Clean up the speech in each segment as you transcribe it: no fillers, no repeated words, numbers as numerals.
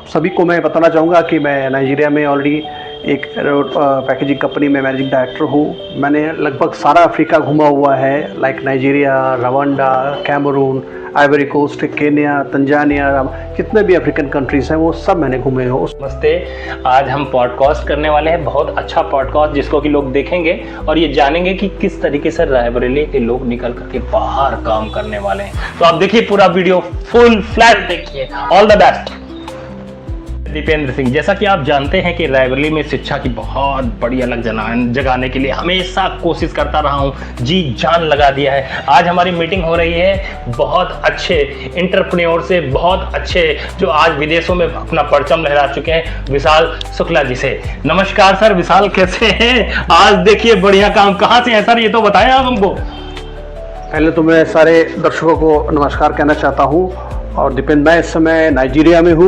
सभी को मैं बताना चाहूँगा कि मैं नाइजीरिया में ऑलरेडी एक पैकेजिंग कंपनी में मैनेजिंग डायरेक्टर हूँ। मैंने लगभग सारा अफ्रीका घूमा हुआ है, like Nigeria, Rwanda, Cameroon, Ivory Coast, Kenya, Tanzania, जितने भी अफ्रीकन कंट्रीज़ हैं वो सब मैंने घूमे हो। नमस्ते, आज हम पॉडकास्ट करने वाले हैं, बहुत अच्छा पॉडकास्ट जिसको कि लोग देखेंगे और ये जानेंगे कि किस तरीके से रायबरेली के लोग निकल करके बाहर काम करने वाले हैं। तो आप देखिए पूरा वीडियो फुल फ्लैट देखिए। All the best. Dipendra Singh, जैसा कि आप जानते हैं कि रायबरेली में शिक्षा की बहुत बड़ी अलग जगाने के लिए हमेशा कोशिश करता रहा हूं, जी जान लगा दिया है। आज हमारी मीटिंग हो रही है बहुत अच्छे एंटरप्रेन्योर से, बहुत अच्छे जो आज विदेशों में अपना परचम लहरा चुके हैं, विशाल शुक्ला जी से। नमस्कार सर, विशाल कैसे हैं? आज देखिए बढ़िया काम। कहाँ से है सर, ये तो बताएं आप हमको। पहले तो मैं सारे दर्शकों को नमस्कार कहना चाहता हूँ। और दीपेंद्र, मैं इस समय नाइजीरिया में हूँ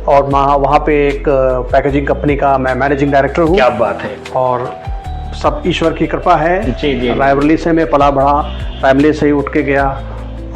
और वहाँ पे एक पैकेजिंग कंपनी का मैं मैनेजिंग डायरेक्टर हूँ। क्या बात है। और सब ईश्वर की कृपा है। जी जी। रायबरेली से मैं पला बढ़ा, फैमिली से ही उठ के गया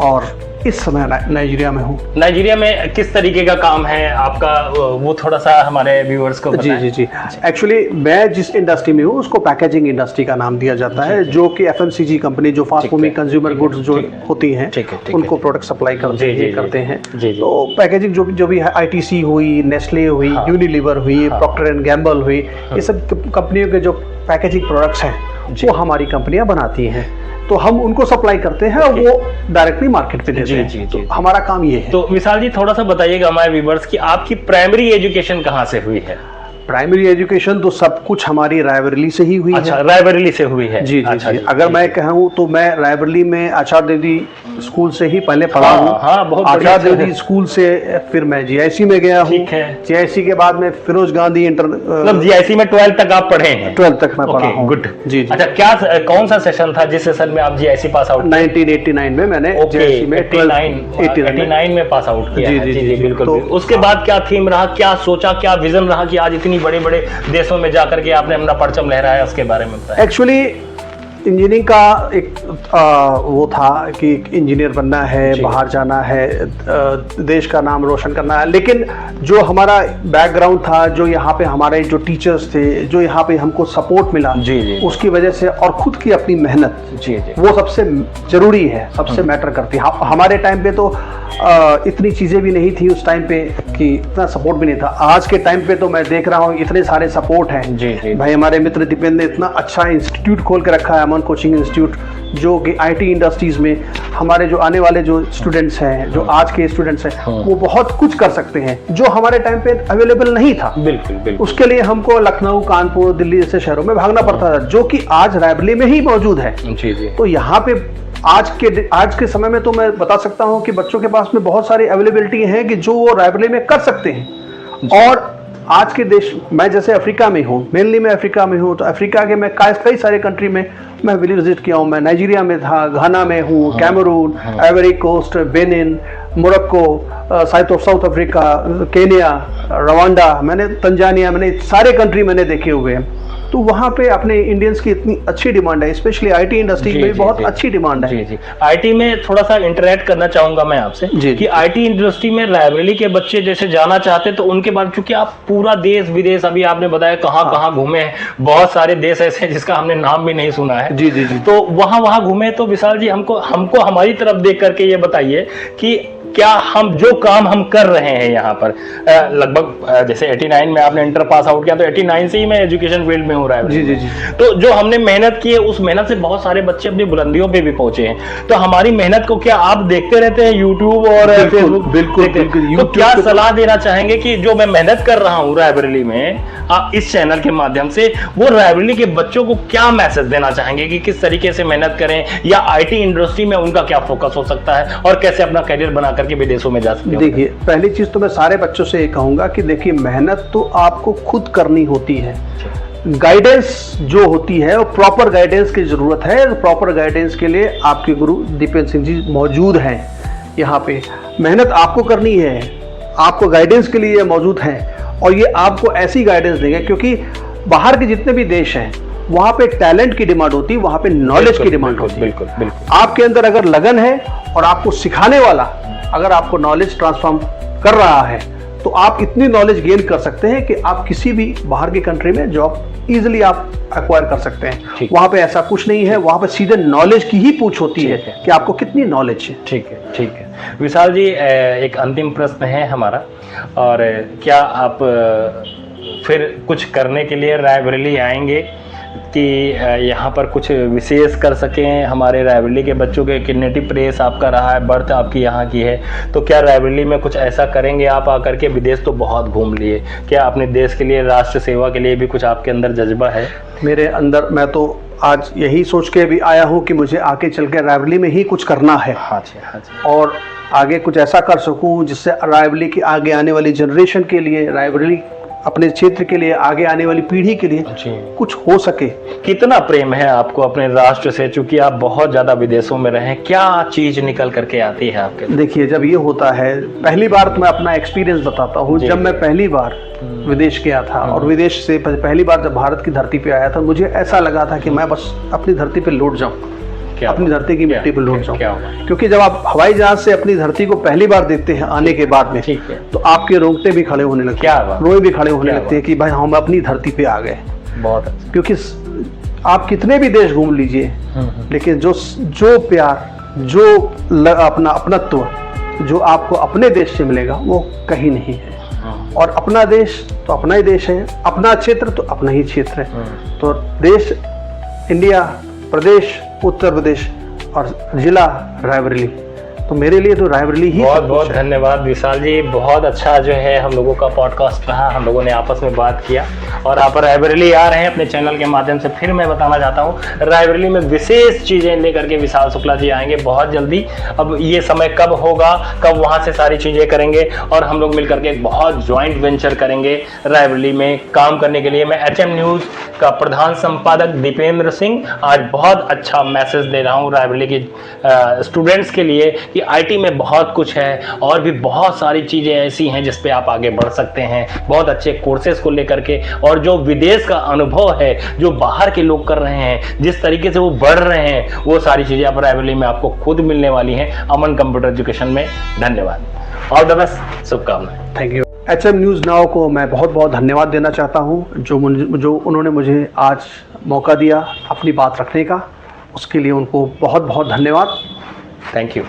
और इस समय नाइजीरिया में हूँ। नाइजीरिया में किस तरीके का काम है आपका, वो थोड़ा सा हमारे व्यूअर्स को बताएं। जी जी जी। एक्चुअली मैं जिस इंडस्ट्री में हूँ उसको पैकेजिंग इंडस्ट्री का नाम दिया जाता है, जो कि एफएमसीजी कंपनी, जो फास्ट मूविंग कंज्यूमर गुड्स जो होती हैं उनको प्रोडक्ट सप्लाई करते हैं। तो पैकेजिंग जो भी है, आईटीसी हुई, नेस्ले हुई, यूनिलीवर हुई, प्रॉक्टर एंड गैम्बल हुई, ये सब कंपनियों के जो पैकेजिंग प्रोडक्ट्स हैं वो हमारी कंपनियां बनाती हैं। तो हम उनको सप्लाई करते हैं और वो डायरेक्टली मार्केट पे देते हैं। जी, तो हमारा काम ये है। तो विशाल जी थोड़ा सा बताइएगा हमारे व्यूअर्स की आपकी प्राइमरी एजुकेशन कहाँ से हुई है? प्राइमरी एजुकेशन तो सब कुछ हमारी रायबरेली से ही हुई है। अच्छा, रायबरेली से हुई है। जी जी जी। अगर मैं कहूँ तो मैं रायबरेली में आचार्य देवजी स्कूल से ही पहले पढ़ा हूँ। बहुत आचार्य देवजी स्कूल से फिर मैं जीआईसी में गया हूँ। जीआईसी के बाद में फिरोज गांधी मतलब जीआईसी में 12 तक आप पढ़े हैं? 12 तक मैं पढ़ा हूँ। गुड जी। अच्छा, क्या कौन सा सेशन था जिस सेशन में आप जीआईसी पास आउट? 1989 में मैंने जीआईसी में 89 में पास आउट किया। जी जी बिल्कुल। उसके बाद क्या थीम रहा, क्या सोचा, क्या विजन रहा कि आज इतनी बड़े बड़े देशों में जाकर के आपने अपना परचम लहराया, उसके बारे में बताएं। एक्चुअली इंजीनियरिंग का एक वो था कि इंजीनियर बनना है, बाहर जाना है, देश का नाम रोशन करना है। लेकिन जो हमारा बैकग्राउंड था, जो यहाँ पे हमारे जो टीचर्स थे, जो यहाँ पे हमको सपोर्ट मिला, जी, उसकी वजह से, और खुद की अपनी मेहनत, जी, वो सबसे जरूरी है, सबसे मैटर करती है। हमारे टाइम पे तो इतनी चीज़ें भी नहीं थी उस टाइम पे कि इतना सपोर्ट भी नहीं था। आज के टाइम पे तो मैं देख रहा हूँ इतने सारे सपोर्ट हैं। जी भाई, हमारे मित्र दीपेंद्र ने इतना अच्छा इंस्टीट्यूट खोल के रखा है, अमन कोचिंग इंस्टीट्यूट, जो कि आईटी इंडस्ट्रीज में हमारे जो आने वाले जो स्टूडेंट्स हैं, जो आज के स्टूडेंट्स हैं, वो बहुत कुछ कर सकते हैं जो हमारे टाइम पे अवेलेबल नहीं था। बिल्कुल। उसके लिए हमको लखनऊ, कानपुर, दिल्ली जैसे शहरों में भागना पड़ता था, जो कि आज रायबरेली में ही मौजूद है। जी। तो यहाँ पे आज के समय में तो मैं बता सकता हूँ कि बच्चों के पास में बहुत सारी अवेलेबिलिटी है कि जो वो रायबरेली में कर सकते हैं। और आज के देश, मैं जैसे अफ्रीका में हूँ, मेनली मैं अफ्रीका में हूँ, तो अफ्रीका के मैं कई सारे कंट्री में मैं विजिट किया हूँ। मैं नाइजीरिया में था, घाना में हूँ, Cameroon, Ivory coast, Benin, Morocco, south Africa, Kenya, Rwanda, मैंने तंजानिया, मैंने सारे कंट्री मैंने देखे हुए हैं। तो वहाँ पे अपने इंडियंस की इतनी अच्छी डिमांड है, स्पेशली आईटी इंडस्ट्री में बहुत अच्छी डिमांड है। जी। आईटी में थोड़ा सा इंटरेक्ट करना चाहूंगा मैं आपसे कि आईटी इंडस्ट्री में रायबरेली के बच्चे जैसे जाना चाहते तो उनके बाद, क्योंकि आप पूरा देश विदेश, अभी आपने बताया कहाँ घूमे हैं, बहुत सारे देश ऐसे हैं जिसका हमने नाम भी नहीं सुना है। जी। तो वहाँ घूमे, तो विशाल जी हमको हमारी तरफ देख करके ये बताइए कि क्या हम जो काम हम कर रहे हैं यहाँ पर, लगभग जैसे 89 में आपने इंटर पास आउट किया, तो 89 से ही मैं एजुकेशन फील्ड में हूँ रायबरेली। जी। तो जो हमने मेहनत की है, उस मेहनत से बहुत सारे बच्चे अपनी बुलंदियों पे भी पहुंचे हैं। तो हमारी मेहनत को क्या आप देखते रहते हैं यूट्यूब और फेसबुक? बिल्कुल। तो क्या सलाह देना चाहेंगे कि जो मैं मेहनत कर रहा हूँ रायबरेली में, आप इस चैनल के माध्यम से, वो रायबरेली के बच्चों को क्या मैसेज देना चाहेंगे कि किस तरीके से मेहनत करें, या आईटी इंडस्ट्री में उनका क्या फोकस हो सकता है और कैसे अपना करियर बनाकर के विदेशों में जा सकते हैं? देखिए, पहली चीज तो मैं सारे बच्चों से ये कहूंगा कि देखिए, मेहनत तो आपको खुद करनी होती है। गाइडेंस जो होती है वो प्रॉपर गाइडेंस की जरूरत है। प्रॉपर गाइडेंस के लिए आपके गुरु दीपेंद्र सिंह जी मौजूद हैं यहाँ पे। मेहनत आपको करनी है, आपको गाइडेंस के लिए मौजूद हैं, और ये आपको ऐसी गाइडेंस देंगे, क्योंकि बाहर के जितने भी देश हैं वहाँ पे टैलेंट की डिमांड होती है, वहाँ पे नॉलेज की डिमांड होती है। बिल्कुल। आपके अंदर अगर लगन है और आपको सिखाने वाला अगर आपको नॉलेज ट्रांसफॉर्म कर रहा है, तो आप इतनी नॉलेज गेन कर सकते हैं कि आप किसी भी बाहर की कंट्री में जॉब इजीली आप एक्वायर कर सकते हैं। वहाँ पे ऐसा कुछ नहीं है, वहाँ पे सीधे नॉलेज की ही पूछ होती है कि आपको कितनी नॉलेज है। ठीक है, ठीक है। विशाल जी, एक अंतिम प्रश्न है हमारा, और क्या आप फिर कुछ करने के लिए रायबरेली आएंगे कि यहाँ पर कुछ विशेष कर सकें हमारे रायबरेली के बच्चों के? नेटिव प्लेस आपका रहा है, बर्थ आपकी यहाँ की है, तो क्या रायबरेली में कुछ ऐसा करेंगे आप आकर के? विदेश तो बहुत घूम लिए, क्या अपने देश के लिए, राष्ट्र सेवा के लिए भी कुछ आपके अंदर जज्बा है? मेरे अंदर, मैं तो आज यही सोच के भी आया हूँ कि मुझे आगे चल के रायबरेली में ही कुछ करना है। हाँ जी, हाँ जी। और आगे कुछ ऐसा कर सकूँ जिससे रायबरेली की आगे आने वाली जनरेशन के लिए, रायबरेली अपने क्षेत्र के लिए, आगे आने वाली पीढ़ी के लिए कुछ हो सके। कितना प्रेम है आपको अपने राष्ट्र से, चूंकि आप बहुत ज्यादा विदेशों में रहे, क्या चीज निकल करके आती है आपके? देखिए, जब ये होता है, पहली बार तो मैं अपना एक्सपीरियंस बताता हूँ। जब मैं पहली बार विदेश गया था और विदेश से पहली बार जब भारत की धरती पे आया था, मुझे ऐसा लगा था कि मैं बस अपनी धरती पे लौट जाऊँ, अपनी धरती की मिट्टी पर लौट जाऊं। क्योंकि जब आप हवाई जहाज से अपनी धरती को पहली बार देखते हैं आने के बाद में, तो आपके रोंगटे भी खड़े होने लगते हैं, रोए भी खड़े होने लगते हैं कि भाई हम अपनी धरती पे आ गए। बहुत अच्छा। क्योंकि आप कितने भी देश घूम लीजिए, लेकिन जो प्यार, जो अपना अपनत्व जो आपको अपने देश से मिलेगा वो कहीं नहीं है। और अपना देश तो अपना ही देश है, अपना क्षेत्र तो अपना ही क्षेत्र है। तो देश इंडिया, प्रदेश उत्तर प्रदेश और जिला रायबरेली, तो मेरे लिए तो रायबरेली ही। बहुत बहुत धन्यवाद विशाल जी, बहुत अच्छा जो है हम लोगों का पॉडकास्ट रहा, हम लोगों ने आपस में बात किया और आप रायबरेली आ रहे हैं अपने चैनल के माध्यम से। फिर मैं बताना चाहता हूँ, रायबरेली में विशेष चीज़ें लेकर के विशाल शुक्ला जी आएंगे बहुत जल्दी। अब ये समय कब होगा, कब वहाँ से सारी चीज़ें करेंगे और हम लोग मिलकर के एक बहुत ज्वाइंट वेंचर करेंगे रायबरेली में काम करने के लिए। मैं HM न्यूज़ का प्रधान संपादक दीपेंद्र सिंह आज बहुत अच्छा मैसेज दे रहा हूँ रायबरेली के स्टूडेंट्स के लिए कि IT में बहुत कुछ है और भी बहुत सारी चीज़ें ऐसी हैं जिस पे आप आगे बढ़ सकते हैं, बहुत अच्छे कोर्सेज को लेकर के। और जो विदेश का अनुभव है, जो बाहर के लोग कर रहे हैं, जिस तरीके से वो बढ़ रहे हैं, वो सारी चीज़ें आप रायबरेली में आपको खुद मिलने वाली हैं अमन कंप्यूटर एजुकेशन में। धन्यवाद, ऑल द बेस्ट, शुभकामनाएं। Thank you. HM news now को मैं बहुत बहुत धन्यवाद देना चाहता हूँ, जो उन्होंने मुझे आज मौका दिया अपनी बात रखने का, उसके लिए उनको बहुत बहुत धन्यवाद। Thank you.